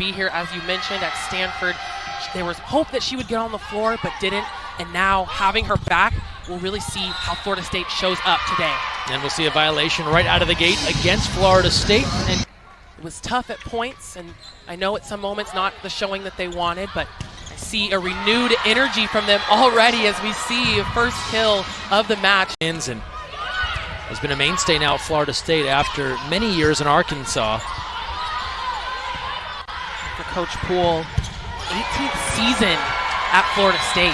be here, as you mentioned, at Stanford. There was hope that she would get on the floor, but didn't. And now having her back, we'll really see how Florida State shows up today. And we'll see a violation right out of the gate against Florida State. And it was tough at points, and I know at some moments not the showing that they wanted, but I see a renewed energy from them already as we see a first kill of the match. And has been a mainstay now at Florida State after many years in Arkansas. For Coach Poole, 18th season at Florida State,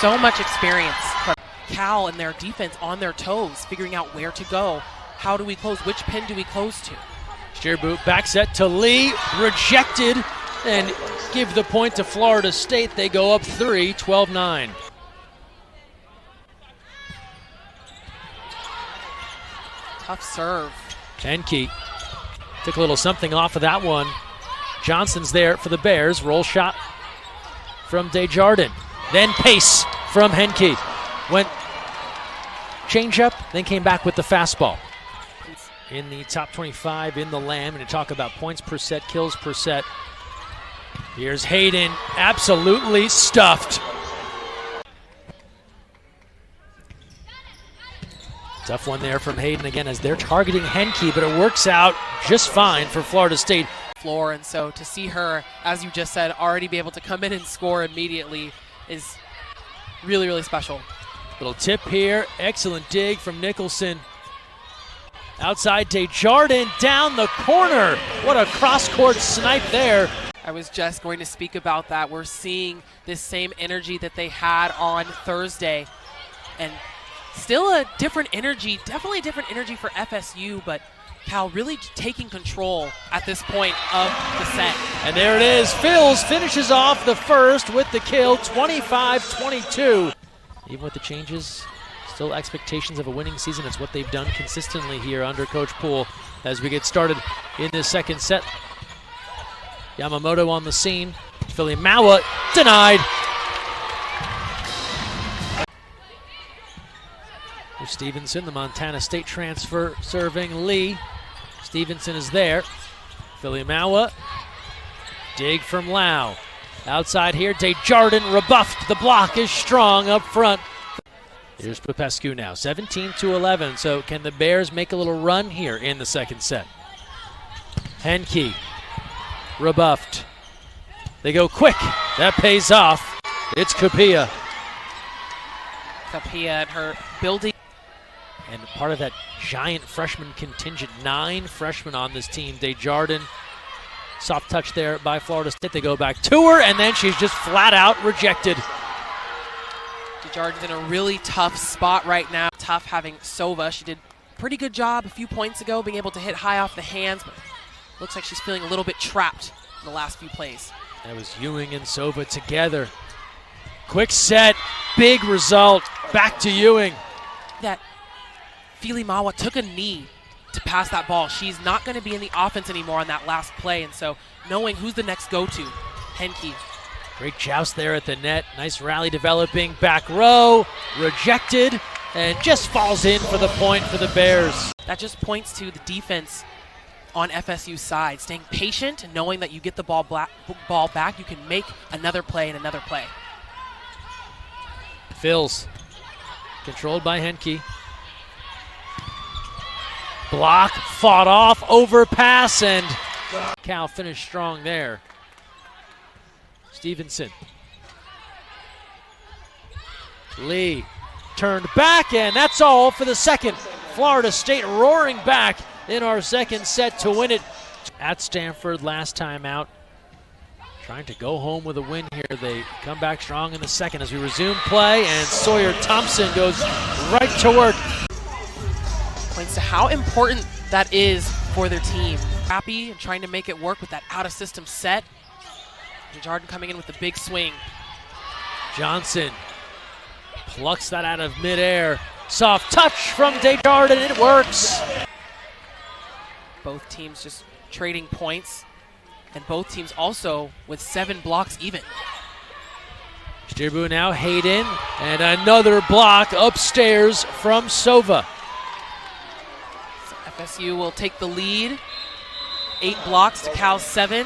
so much experience. But Cal and their defense on their toes, figuring out where to go. How do we close? Which pin do we close to? Steerboot back set to Lee, rejected, and give the point to Florida State. They go up 3, 12-9. Tough serve. Henke took a little something off of that one. Johnson's there for the Bears. Roll shot from Desjardins. Then pace from Henke. Went change-up, then came back with the fastball. In the top 25 in the land, and to talk about points per set, kills per set. Here's Hayden, absolutely stuffed. Tough one there from Hayden again as they're targeting Henke, but it works out just fine for Florida State. Floor, and so to see her, as you just said, already be able to come in and score immediately is really, really special. Little tip here, excellent dig from Nicholson. Outside Desjardins, down the corner. What a cross-court snipe there. I was just going to speak about that. We're seeing this same energy that they had on Thursday, and still a different energy, definitely a different energy for FSU, but Cal really taking control at this point of the set. And there it is. Phils finishes off the first with the kill, 25-22. Even with the changes, still expectations of a winning season. It's what they've done consistently here under Coach Poole as we get started in this second set. Yamamoto on the scene. Philly Mawa denied. Here's Stevenson, the Montana State transfer, serving Lee. Stevenson is there. Philly Mawa. Dig from Lau. Outside here, Desjardins rebuffed. The block is strong up front. Here's Popescu now, 17-11. So can the Bears make a little run here in the second set? Henke, rebuffed. They go quick. That pays off. It's Kapia. Kapia and her building. And part of that giant freshman contingent, 9 freshmen on this team. Desjardins, soft touch there by Florida State. They go back to her, and then she's just flat out rejected. Desjardins in a really tough spot right now. Tough having Sova. She did a pretty good job a few points ago being able to hit high off the hands, but looks like she's feeling a little bit trapped in the last few plays. That was Ewing and Sova together. Quick set, big result. Back to Ewing. That Philly Mawa took a knee to pass that ball. She's not going to be in the offense anymore on that last play, and so knowing who's the next go-to, Henke. Great joust there at the net. Nice rally developing. Back row, rejected, and just falls in for the point for the Bears. That just points to the defense on FSU's side, staying patient and knowing that you get the ball back, you can make another play and another play. Phils, controlled by Henke. Block, fought off, overpass, and Cal finished strong there. Stevenson. Lee turned back, and that's all for the second. Florida State roaring back in our second set to win it at Stanford last time out. Trying to go home with a win here. They come back strong in the second as we resume play, and Sawyer Thompson goes right to work. Points to how important that is for their team. Happy and trying to make it work with that out-of-system set. Desjardins coming in with the big swing. Johnson plucks that out of midair. Soft touch from Desjardins, it works. Both teams just trading points, and both teams also with 7 blocks even. Steerboot now, Hayden, and another block upstairs from Sova. So FSU will take the lead. 8 blocks to Cal's 7.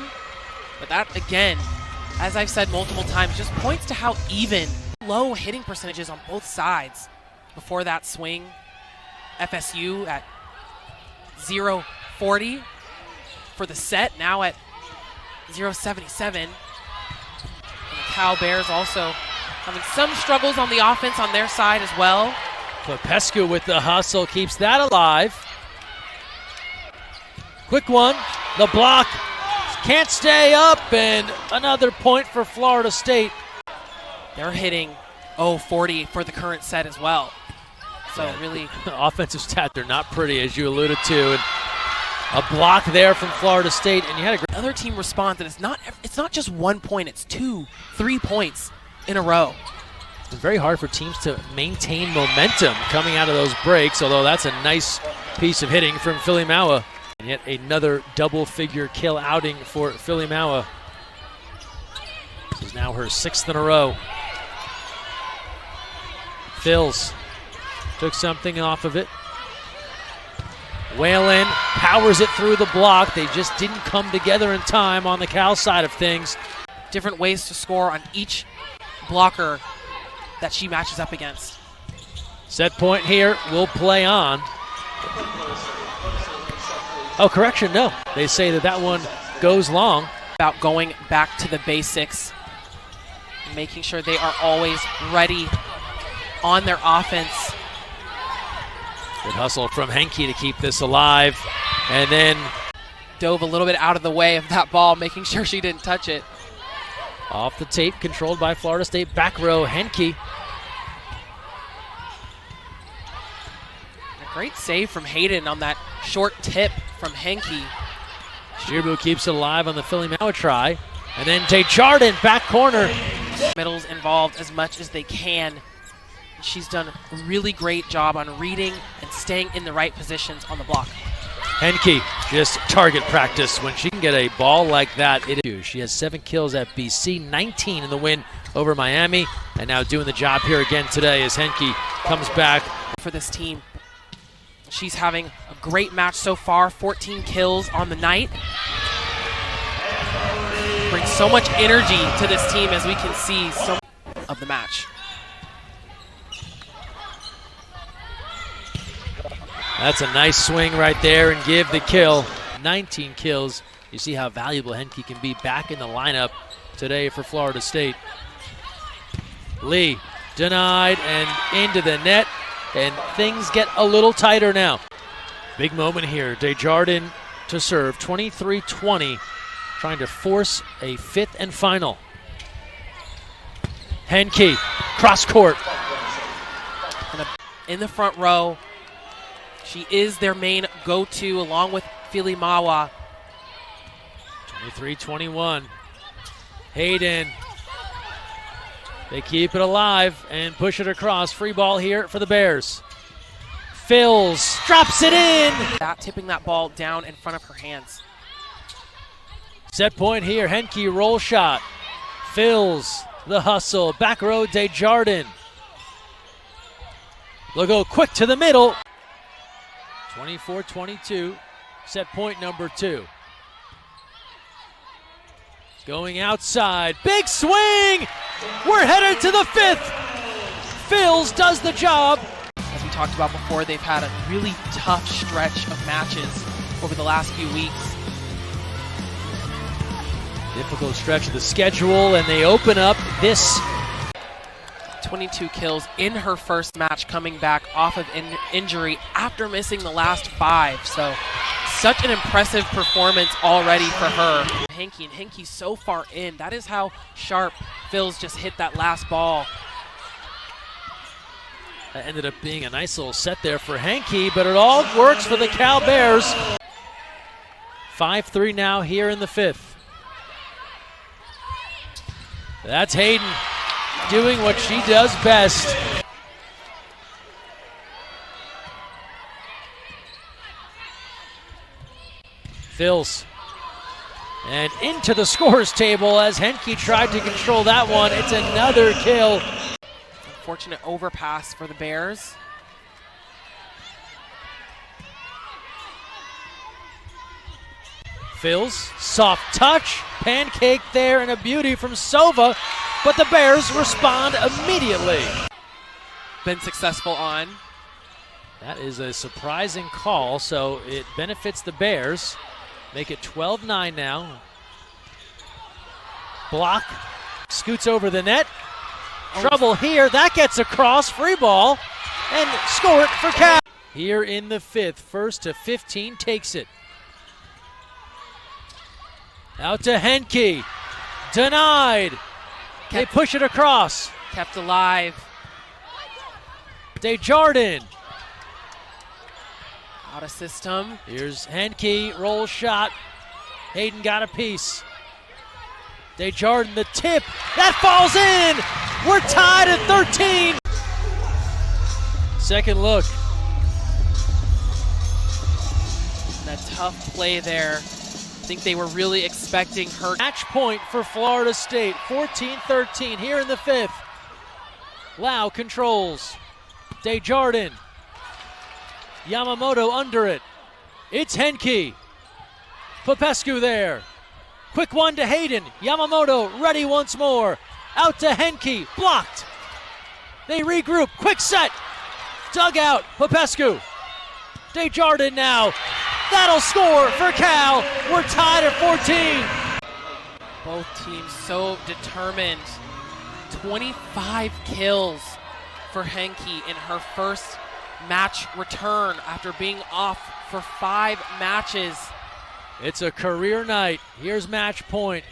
But that, again, as I've said multiple times, just points to how even low hitting percentages on both sides. Before that swing, FSU at 0-40 for the set, now at 0-77. And the Cal Bears also having some struggles on the offense on their side as well. Popescu with the hustle keeps that alive. Quick one, the block can't stay up, and another point for Florida State. They're hitting 0-40 for the current set as well. So really, offensive stats are not pretty, as you alluded to, and a block there from Florida State, and you had a great other team response, and it's not just 1 point, it's 2-3 points in a row. It's very hard for teams to maintain momentum coming out of those breaks, although that's a nice piece of hitting from Philly Maua. And yet another double-figure kill outing for Philly Maua. This is now her 6th in a row. Phils took something off of it. Whalen powers it through the block. They just didn't come together in time on the Cal side of things. Different ways to score on each blocker that she matches up against. Set point here will play on. Oh, correction, no. They say that one goes long. About going back to the basics, making sure they are always ready on their offense. Good hustle from Henke to keep this alive. And then dove a little bit out of the way of that ball, making sure she didn't touch it. Off the tape, controlled by Florida State. Back row, Henke. A great save from Hayden on that short tip from Henke. Shirbu keeps it alive on the Philly Maua try. And then Desjardins, back corner. Middles involved as much as they can. She's done a really great job on reading and staying in the right positions on the block. Henke, just target practice. When she can get a ball like that, it is. She has 7 kills at BC, 19 in the win over Miami, and now doing the job here again today as Henke comes back. For this team, she's having a great match so far, 14 kills on the night. Brings so much energy to this team, as we can see so of the match. That's a nice swing right there and give the kill. 19 kills. You see how valuable Henke can be back in the lineup today for Florida State. Lee denied and into the net, and things get a little tighter now. Big moment here. Desjardins to serve, 23-20, trying to force a 5th and final. Henke, cross court. In the front row, she is their main go-to along with Philly Maua. 23-21. Hayden. They keep it alive and push it across. Free ball here for the Bears. Phils drops it in. Tipping that ball down in front of her hands. Set point here. Henke roll shot. Phils the hustle. Back row Desjardins. They'll go quick to the middle. 24-22, set point number 2. Going outside, big swing! We're headed to the 5th! Phils does the job. As we talked about before, they've had a really tough stretch of matches over the last few weeks. Difficult stretch of the schedule, and they open up this. 22 kills in her first match, coming back off of injury after missing the last 5. So such an impressive performance already for her. Henke, and Henke's so far in. That is how sharp Phils just hit that last ball. That ended up being a nice little set there for Henke, but it all works for the Cal Bears. 5-3 now here in the 5th. That's Hayden doing what she does best. Phils. And into the scores table as Henke tried to control that one. It's another kill. Unfortunate overpass for the Bears. Phils, soft touch, pancake there, and a beauty from Sova, but the Bears respond immediately. Been successful on. That is a surprising call, so it benefits the Bears. Make it 12-9 now. Block, scoots over the net. Trouble here, that gets across, free ball, and score it for Cal. Here in the fifth, first to 15, takes it. Out to Henke, denied. They push it across. Kept alive. Desjardins. Out of system. Here's Henke, roll shot. Hayden got a piece. Desjardins, the tip, that falls in! We're tied at 13! Second look. That tough play there. I think they were really expecting her. Match point for Florida State, 14-13 here in the fifth. Lau controls. Desjardins. Yamamoto under it. It's Henke. Popescu there. Quick one to Hayden. Yamamoto ready once more. Out to Henke. Blocked. They regroup. Quick set. Dugout. Popescu. Desjardins now. That'll score for Cal. We're tied at 14. Both teams so determined. 25 kills for Henke in her first match return after being off for 5 matches. It's a career night. Here's match point.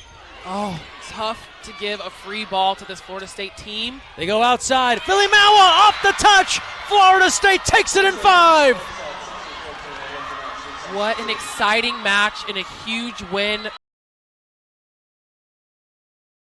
Oh, tough to give a free ball to this Florida State team. They go outside. Philly Maua off the touch. Florida State takes it in 5. What an exciting match and a huge win